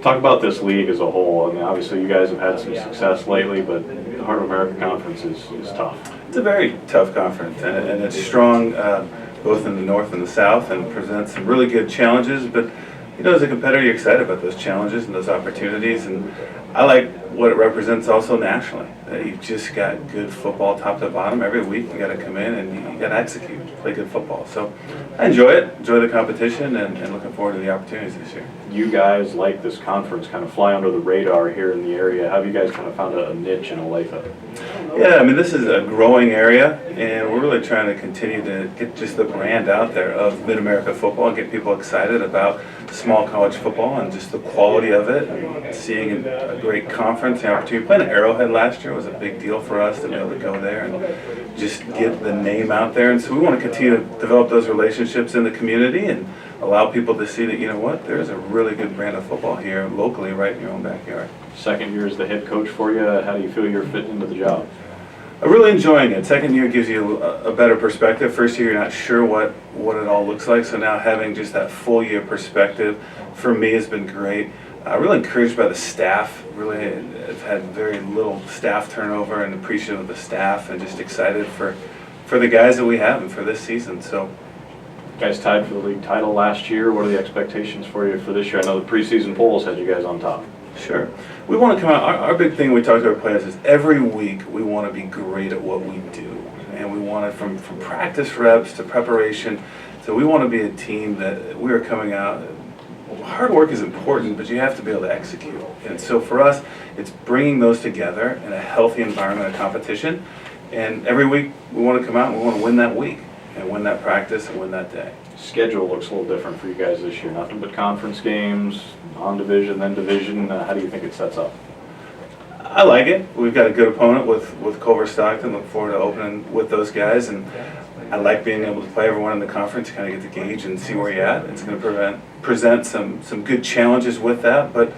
Talk about this league as a whole. I mean, obviously you guys have had some success lately, but the Heart of America Conference is tough. It's a very tough conference, and it's strong both in the North and the South, and presents some really good challenges. But you know, as a competitor, you're excited about those challenges and those opportunities, and I like what it represents also nationally. That you've just got good football top to bottom every week. You got to come in and you got to execute, play good football. So I enjoy it, enjoy the competition, and looking forward to the opportunities this year. You guys like this conference, kind of fly under the radar here in the area. How have you guys kind of found a niche in Olathe? Yeah, I mean, this is a growing area, and we're really trying to continue to get just the brand out there of Mid-America football and get people excited about small college football and just the quality of it. And seeing a great conference, the opportunity. Playing at Arrowhead last year was a big deal for us to be able to go there and just get the name out there. And so we want to continue to develop those relationships in the community and allow people to see that, you know what, there's a really good brand of football here locally right in your own backyard. Second year as the head coach for you, how do you feel you're fitting into the job? I'm really enjoying it. Second year gives you a better perspective. First year you're not sure what it all looks like, so now having just that full year perspective for me has been great. Really encouraged by the staff. Really have had very little staff turnover and appreciative of the staff, and just excited for the guys that we have and for this season. So, You guys tied for the league title last year. What are the expectations for you for this year? I know the preseason polls had you guys on top. Sure. We want to come out, our big thing we talk to our players is every week we want to be great at what we do. And we want it from practice reps to preparation. So we want to be a team that we are coming out. Hard work is important, but you have to be able to execute. And so for us, it's bringing those together in a healthy environment of competition. And every week we want to come out and we want to win that week and win that practice and win that day. Schedule looks a little different for you guys this year. Nothing but conference games, non-division, then division. How do you think it sets up? I like it. We've got a good opponent with Culver Stockton. Look forward to opening with those guys, and I like being able to play everyone in the conference, kind of get to gauge and see where you're at. It's going to present some good challenges with that, but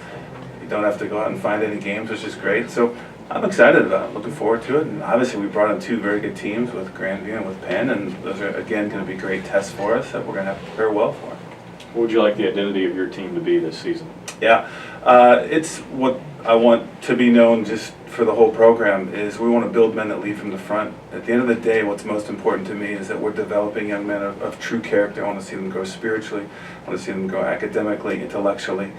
you don't have to go out and find any games, which is great. So I'm excited about it, looking forward to it. And obviously we brought in two very good teams with Grandview and with Penn, and those are again going to be great tests for us that we're going to have to prepare well for. What would you like the identity of your team to be this season? Yeah, it's what I want to be known just for the whole program is we want to build men that lead from the front. At the end of the day, what's most important to me is that we're developing young men of true character. I want to see them grow spiritually. I want to see them grow academically, intellectually,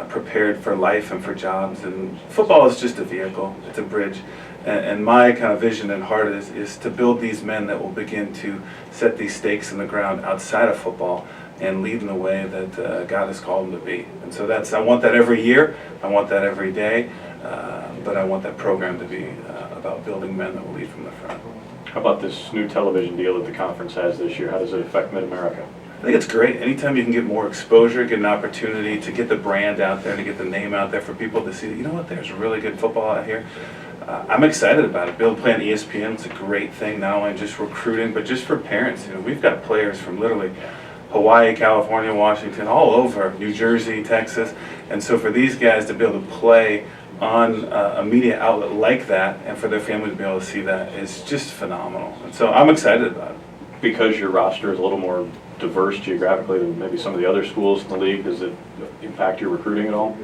prepared for life and for jobs. And football is just a vehicle. It's a bridge. And my kind of vision and heart is to build these men that will begin to set these stakes in the ground outside of football and lead in the way that God has called them to be. And so I want that every year. I want that every day. But I want that program to be about building men that will lead from the front. How about this new television deal that the conference has this year? How does it affect Mid-America? I think it's great. Anytime you can get more exposure, get an opportunity to get the brand out there, to get the name out there for people to see that, you know what, there's really good football out here. I'm excited about it. Be able to play on ESPN, it's a great thing, not only just recruiting, but just for parents. You know, we've got players from literally Hawaii, California, Washington, all over, New Jersey, Texas. And so for these guys to be able to play on a media outlet like that and for their family to be able to see that is just phenomenal. And so I'm excited about it. Because your roster is a little more diverse geographically than maybe some of the other schools in the league, does it impact your recruiting at all?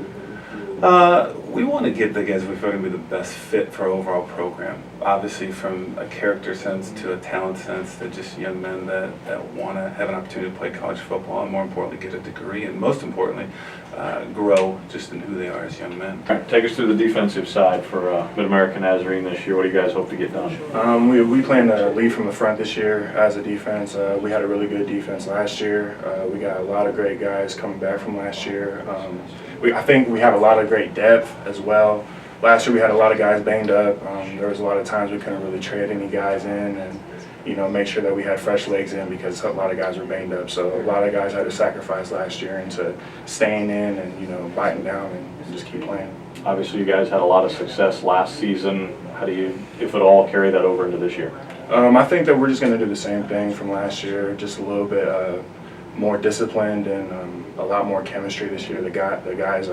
We want to get the guys we feel going to be the best fit for our overall program. Obviously from a character sense to a talent sense, they're just young men that want to have an opportunity to play college football and more importantly get a degree and most importantly grow just in who they are as young men. All right, take us through the defensive side for Mid-America Nazarene this year. What do you guys hope to get done? We plan to lead from the front this year as a defense. We had a really good defense last year. We got a lot of great guys coming back from last year. I think we have a lot of great depth as well. Last year we had a lot of guys banged up. There was a lot of times we couldn't really trade any guys in and make sure that we had fresh legs in because a lot of guys were banged up. So a lot of guys had to sacrifice last year into staying in and biting down and just keep playing. Obviously you guys had a lot of success last season. How do you, if at all, carry that over into this year? I think that we're just going to do the same thing from last year, just a little bit more disciplined and a lot more chemistry this year. The guys,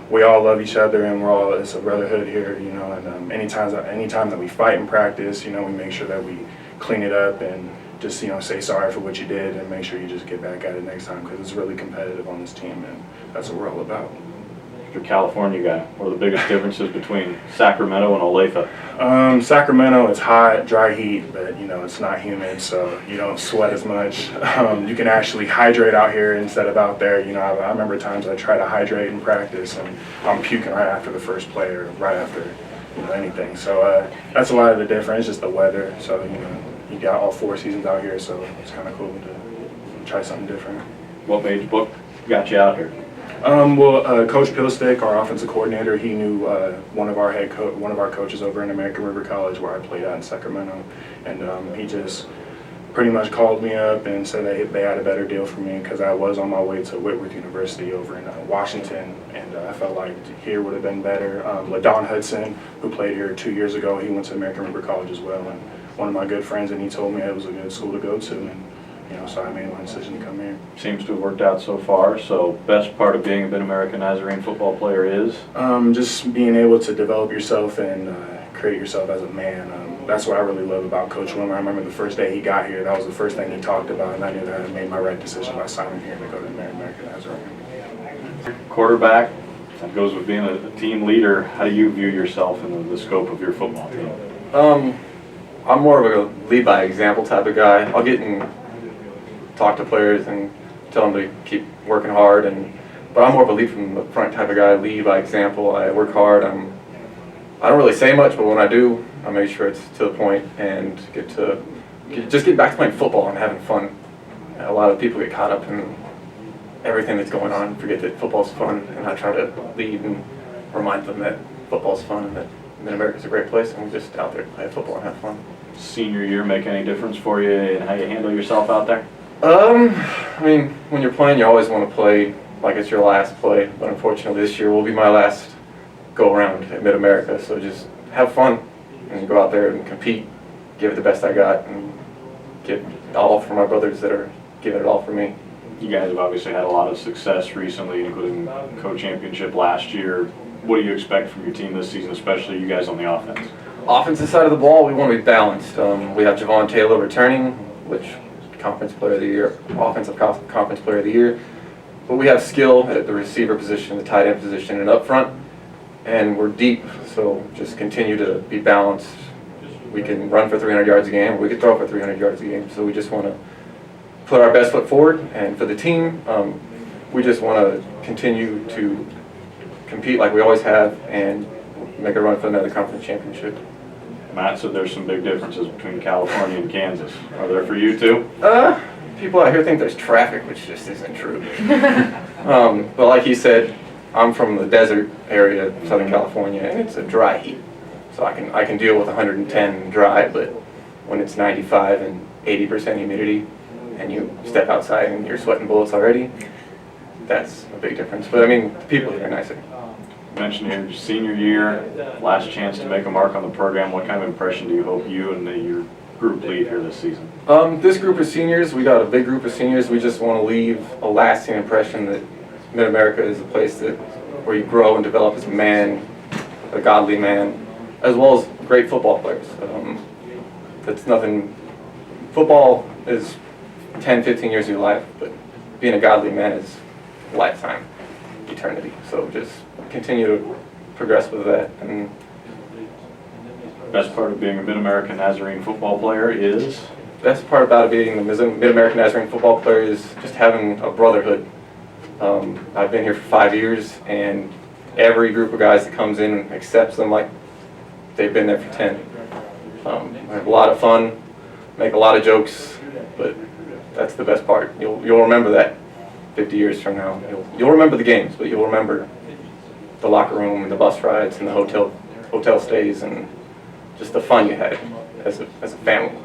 we all love each other and it's a brotherhood here, and anytime that we fight in practice, we make sure that we clean it up and just, say sorry for what you did and make sure you just get back at it next time because it's really competitive on this team and that's what we're all about. You're a California guy. What are the biggest differences between Sacramento and Olathe? Sacramento, it's hot, dry heat, but you know it's not humid, so you don't sweat as much. You can actually hydrate out here instead of out there. You know, I remember times I try to hydrate in practice, and I'm puking right after the first play or right after anything. So that's a lot of the difference, just the weather. So you got all 4 seasons out here, so it's kind of cool to try something different. What got you out here? Coach Pilstick, our offensive coordinator, he knew one of our coaches over in American River College, where I played at in Sacramento, and he just pretty much called me up and said that they had a better deal for me because I was on my way to Whitworth University over in Washington, and I felt like here would have been better. LaDon Hudson, who played here 2 years ago, he went to American River College as well, and one of my good friends, and he told me it was a good school to go to, and so I made my decision to come here. Seems to have worked out so far. So best part of being a Mid-American Nazarene football player is? Just being able to develop yourself and create yourself as a man. That's what I really love about Coach Willmer. I remember the first day he got here, that was the first thing he talked about, and I knew that I made my right decision by signing here to go to Mid-American Nazarene. Quarterback, that goes with being a team leader. How do you view yourself in the scope of your football team? I'm more of a lead by example type of guy. I'll get and talk to players and tell them to keep working hard, but I'm more of a lead from the front type of guy, lead by example. I work hard. I don't really say much, but when I do, I make sure it's to the point and just get back to playing football and having fun. A lot of people get caught up in everything that's going on, forget that football's fun, and I try to lead and remind them that football's fun and that Mid-America's a great place, and we're just out there to play football and have fun. Senior year make any difference for you in how you handle yourself out there? I mean, when you're playing, you always want to play like it's your last play, but unfortunately this year will be my last go-around at Mid-America, so just have fun and go out there and compete, give it the best I got, and give it all for my brothers that are giving it all for me. You guys have obviously had a lot of success recently, including co-championship last year. What do you expect from your team this season, especially you guys on the offense? Offensive side of the ball, we want to be balanced. We have Javon Taylor returning, which Conference Player of the Year, Offensive Conference Player of the Year. But we have skill at the receiver position, the tight end position, and up front. And we're deep, so just continue to be balanced. We can run for 300 yards a game, we can throw for 300 yards a game. So we just want to put our best foot forward. And for the team, we just want to continue to compete like we always have and make a run for another conference championship. Matt said there's some big differences between California and Kansas. Are there for you too? People out here think there's traffic, which just isn't true. But like he said, I'm from the desert area, Southern California, and it's a dry heat. So I can deal with 110 dry, but when it's 95 and 80% humidity, and you step outside and you're sweating bullets already, that's a big difference. But I mean, the people here are nicer. You mentioned your senior year, last chance to make a mark on the program. What kind of impression do you hope you and your group leave here this season? This group of seniors, we got a big group of seniors. We just want to leave a lasting impression that Mid-America is a place where you grow and develop as a man, a godly man, as well as great football players. That's nothing. Football is 10, 15 years of your life, but being a godly man is lifetime, eternity. So just continue to progress with that. And best part of being a Mid-American Nazarene football player is? Best part about being a Mid-American Nazarene football player is just having a brotherhood. I've been here for 5 years, and every group of guys that comes in accepts them like they've been there for 10. We have a lot of fun, make a lot of jokes, but that's the best part. You'll remember that 50 years from now. You'll remember the games, but you'll remember the locker room and the bus rides and the hotel stays and just the fun you had as a family.